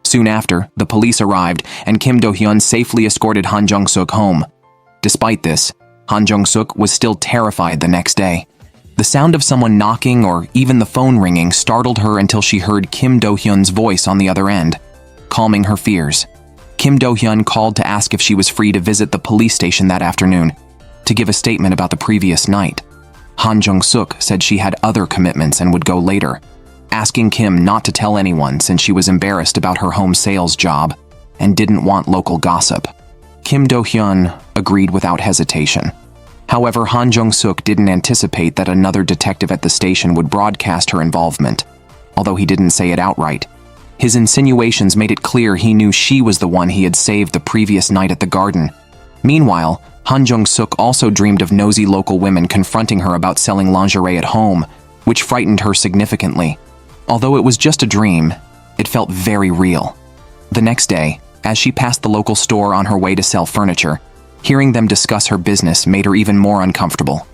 Soon after, the police arrived, and Kim Do-hyun safely escorted Han Jung-suk home. Despite this, Han Jung-suk was still terrified the next day. The sound of someone knocking or even the phone ringing startled her until she heard Kim Do-hyun's voice on the other end, calming her fears. Kim Do-hyun called to ask if she was free to visit the police station that afternoon to give a statement about the previous night. Han Jung-suk said she had other commitments and would go later, asking Kim not to tell anyone since she was embarrassed about her home sales job and didn't want local gossip. Kim Do-hyun agreed without hesitation. However, Han Jung-suk didn't anticipate that another detective at the station would broadcast her involvement, although he didn't say it outright. His insinuations made it clear he knew she was the one he had saved the previous night at the garden. Meanwhile, Han Jung-suk also dreamed of nosy local women confronting her about selling lingerie at home, which frightened her significantly. Although it was just a dream, it felt very real. The next day, as she passed the local store on her way to sell furniture, hearing them discuss her business made her even more uncomfortable.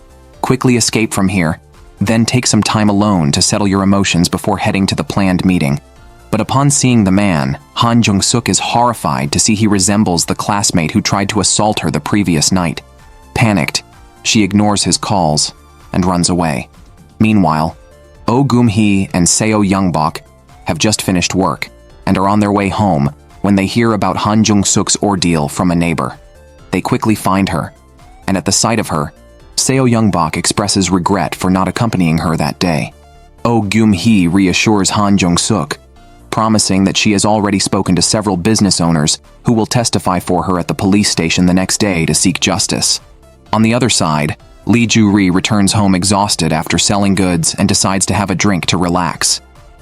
Quickly escape from here, then take some time alone to settle your emotions before heading to the planned meeting. But upon seeing the man, Han Jung-suk is horrified to see he resembles the classmate who tried to assault her the previous night. Panicked, she ignores his calls and runs away. Meanwhile, Oh Gum-hee and Seo Youngbok have just finished work and are on their way home when they hear about Han Jung-suk's ordeal from a neighbor. They quickly find her, and at the sight of her, Seo Youngbok expresses regret for not accompanying her that day. Oh Gum-hee reassures Han Jung-suk, promising that she has already spoken to several business owners who will testify for her at the police station the next day to seek justice. On the other side, Lee Ju-ri returns home exhausted after selling goods and decides to have a drink to relax.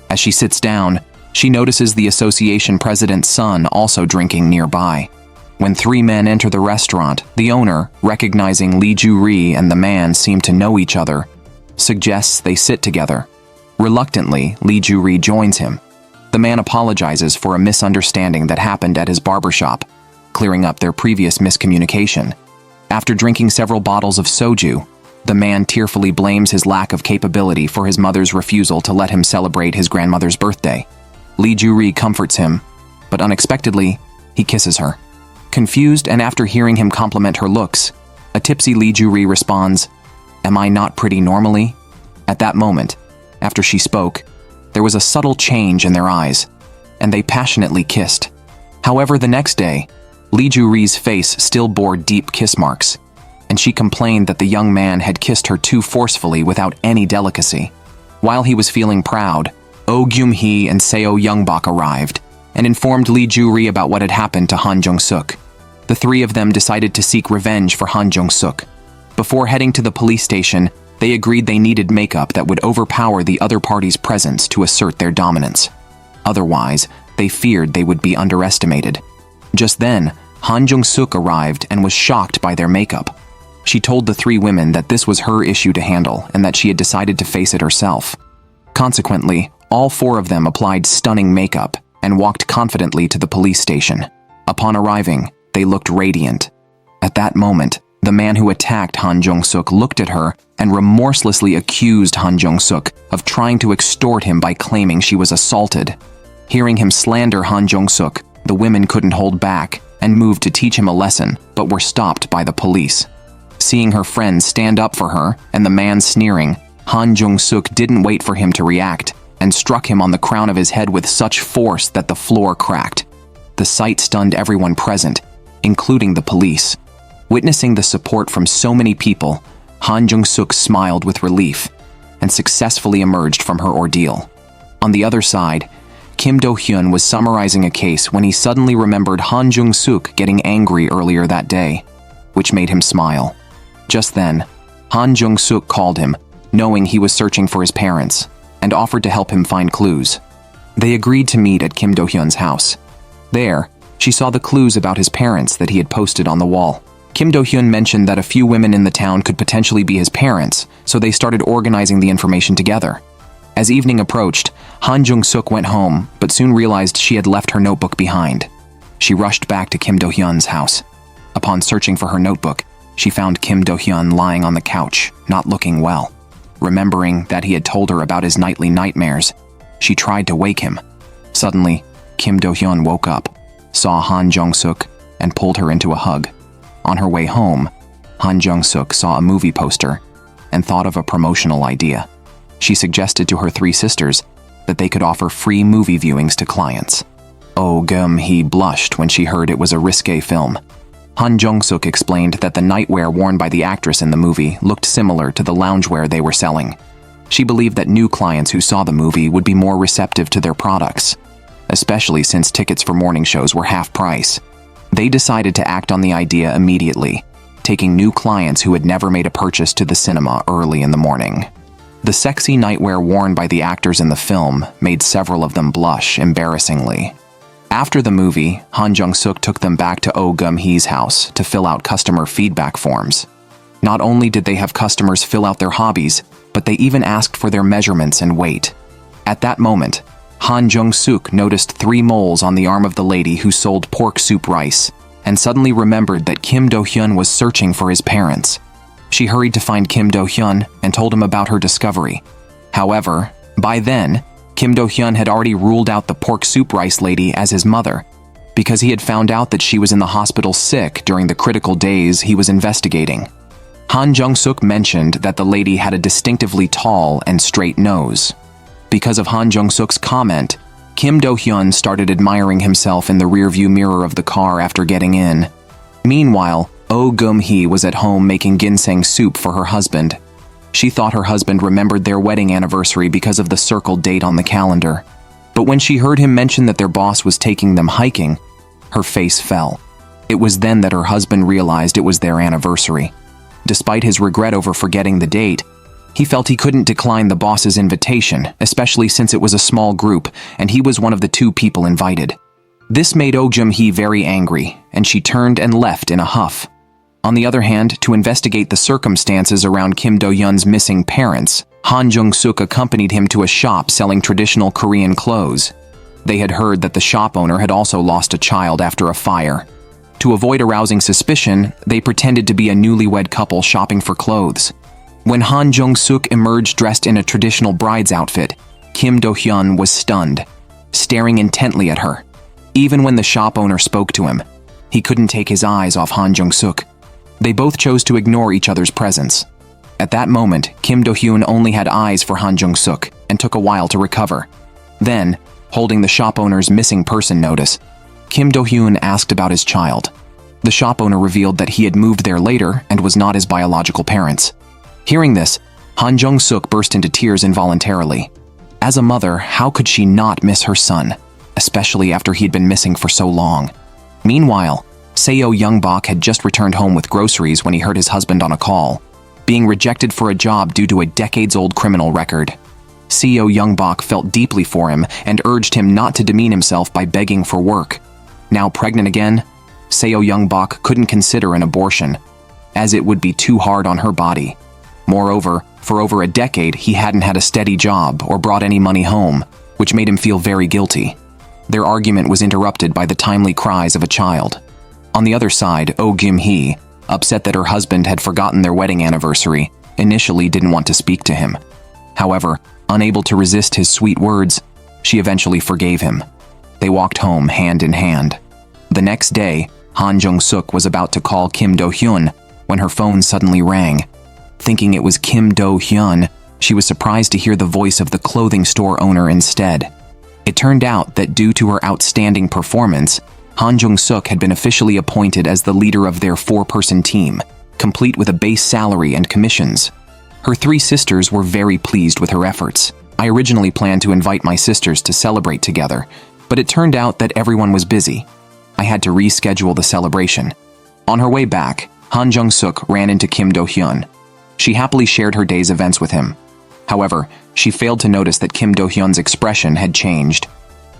As she sits down, she notices the association president's son also drinking nearby. When three men enter the restaurant, the owner, recognizing Lee Ju-ri and the man seem to know each other, suggests they sit together. Reluctantly, Lee Ju-ri joins him. The man apologizes for a misunderstanding that happened at his barbershop, clearing up their previous miscommunication. After drinking several bottles of soju, the man tearfully blames his lack of capability for his mother's refusal to let him celebrate his grandmother's birthday. Lee Ju-ri comforts him, but unexpectedly, he kisses her. Confused and after hearing him compliment her looks, a tipsy Lee Ju-ri responds, "Am I not pretty normally?" At that moment, after she spoke, there was a subtle change in their eyes, and they passionately kissed. However, the next day, Lee Ju-ri's face still bore deep kiss marks, and she complained that the young man had kissed her too forcefully without any delicacy. While he was feeling proud, Oh Gyum-hee and Seo Youngbok arrived and informed Lee Ju-ri about what had happened to Han Jung-suk. The three of them decided to seek revenge for Han Jung-suk. Before heading to the police station, they agreed they needed makeup that would overpower the other party's presence to assert their dominance. Otherwise, they feared they would be underestimated. Just then, Han Jung-suk arrived and was shocked by their makeup. She told the three women that this was her issue to handle and that she had decided to face it herself. Consequently, all four of them applied stunning makeup and walked confidently to the police station. Upon arriving, they looked radiant. At that moment, the man who attacked Han Jung-suk looked at her and remorselessly accused Han Jung-suk of trying to extort him by claiming she was assaulted. Hearing him slander Han Jung-suk, the women couldn't hold back and moved to teach him a lesson, but were stopped by the police. Seeing her friends stand up for her and the man sneering, Han Jung-suk didn't wait for him to react and struck him on the crown of his head with such force that the floor cracked. The sight stunned everyone present, including the police. Witnessing the support from so many people, Han Jung-suk smiled with relief and successfully emerged from her ordeal. On the other side, Kim Do-hyun was summarizing a case when he suddenly remembered Han Jung-suk getting angry earlier that day, which made him smile. Just then, Han Jung-suk called him, knowing he was searching for his parents, and offered to help him find clues. They agreed to meet at Kim Do-hyun's house. There, she saw the clues about his parents that he had posted on the wall. Kim Do-hyun mentioned that a few women in the town could potentially be his parents, so they started organizing the information together. As evening approached, Han Jung-suk went home, but soon realized she had left her notebook behind. She rushed back to Kim Do-hyun's house. Upon searching for her notebook, she found Kim Do-hyun lying on the couch, not looking well. Remembering that he had told her about his nightly nightmares, she tried to wake him. Suddenly, Kim Do-hyun woke up, saw Han Jung-suk, and pulled her into a hug. On her way home, Han Jung-suk saw a movie poster and thought of a promotional idea. She suggested to her three sisters that they could offer free movie viewings to clients. Oh Gum-hee blushed when she heard it was a risque film. Han Jung-suk explained that the nightwear worn by the actress in the movie looked similar to the loungewear they were selling. She believed that new clients who saw the movie would be more receptive to their products, especially since tickets for morning shows were half price. They decided to act on the idea immediately, taking new clients who had never made a purchase to the cinema early in the morning. The sexy nightwear worn by the actors in the film made several of them blush embarrassingly. After the movie, Han Jung-suk took them back to Oh Gum-hee's house to fill out customer feedback forms. Not only did they have customers fill out their hobbies, but they even asked for their measurements and weight. At that moment, Han Jung-suk noticed 3 moles on the arm of the lady who sold pork soup rice, and suddenly remembered that Kim Do-hyun was searching for his parents. She hurried to find Kim Do-hyun and told him about her discovery. However, by then, Kim Do-hyun had already ruled out the pork soup rice lady as his mother, because he had found out that she was in the hospital sick during the critical days he was investigating. Han Jung-suk mentioned that the lady had a distinctively tall and straight nose. Because of Han Jung-suk's comment, Kim Do-hyun started admiring himself in the rearview mirror of the car after getting in. Meanwhile, Oh Gum-hee was at home making ginseng soup for her husband. She thought her husband remembered their wedding anniversary because of the circled date on the calendar. But when she heard him mention that their boss was taking them hiking, her face fell. It was then that her husband realized it was their anniversary. Despite his regret over forgetting the date, he felt he couldn't decline the boss's invitation, especially since it was a small group and he was one of the 2 people invited. This made Oh Gum-hee very angry, and she turned and left in a huff. On the other hand, to investigate the circumstances around Kim Do-hyun's missing parents, Han Jung-suk accompanied him to a shop selling traditional Korean clothes. They had heard that the shop owner had also lost a child after a fire. To avoid arousing suspicion, they pretended to be a newlywed couple shopping for clothes. When Han Jung-suk emerged dressed in a traditional bride's outfit, Kim Do-hyun was stunned, staring intently at her. Even when the shop owner spoke to him, he couldn't take his eyes off Han Jung-suk. They both chose to ignore each other's presence. At that moment, Kim Do-hyun only had eyes for Han Jung-suk and took a while to recover. Then, holding the shop owner's missing person notice, Kim Do-hyun asked about his child. The shop owner revealed that he had moved there later and was not his biological parents. Hearing this, Han Jung-suk burst into tears involuntarily. As a mother, how could she not miss her son, especially after he'd been missing for so long? Meanwhile, Seo Young-bok had just returned home with groceries when he heard his husband on a call, being rejected for a job due to a decades-old criminal record. Seo Young-bok felt deeply for him and urged him not to demean himself by begging for work. Now pregnant again, Seo Young-bok couldn't consider an abortion, as it would be too hard on her body. Moreover, for over a decade he hadn't had a steady job or brought any money home, which made him feel very guilty. Their argument was interrupted by the timely cries of a child. On the other side, Oh Gum-hee, upset that her husband had forgotten their wedding anniversary, initially didn't want to speak to him. However, unable to resist his sweet words, she eventually forgave him. They walked home hand in hand. The next day, Han Jung-suk was about to call Kim Do-hyun when her phone suddenly rang. Thinking it was Kim Do-hyun, she was surprised to hear the voice of the clothing store owner instead. It turned out that due to her outstanding performance, Han Jung-suk had been officially appointed as the leader of their 4-person team, complete with a base salary and commissions. Her 3 sisters were very pleased with her efforts. I originally planned to invite my sisters to celebrate together, but it turned out that everyone was busy. I had to reschedule the celebration. On her way back, Han Jung-suk ran into Kim Do-hyun. She happily shared her day's events with him. However, she failed to notice that Kim Do-hyun's expression had changed.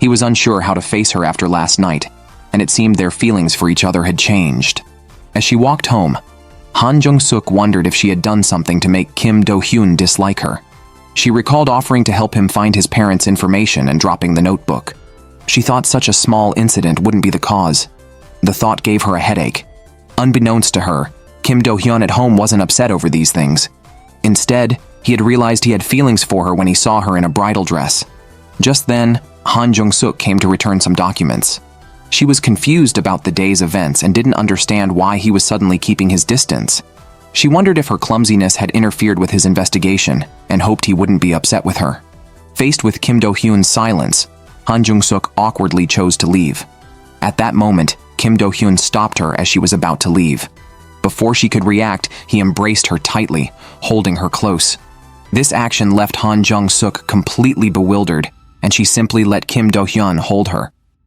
He was unsure how to face her after last night, and it seemed their feelings for each other had changed. As she walked home, Han Jung-suk wondered if she had done something to make Kim Do-hyun dislike her. She recalled offering to help him find his parents' information and dropping the notebook. She thought such a small incident wouldn't be the cause. The thought gave her a headache. Unbeknownst to her, Kim Do-hyun at home wasn't upset over these things. Instead, he had realized he had feelings for her when he saw her in a bridal dress. Just then, Han Jung-suk came to return some documents. She was confused about the day's events and didn't understand why he was suddenly keeping his distance. She wondered if her clumsiness had interfered with his investigation and hoped he wouldn't be upset with her. Faced with Kim Do-hyun's silence, Han Jung-suk awkwardly chose to leave. At that moment, Kim Do-hyun stopped her as she was about to leave. Before she could react, he embraced her tightly, holding her close. This action left Han Jung-suk completely bewildered, and she simply let Kim Do-hyun hold her.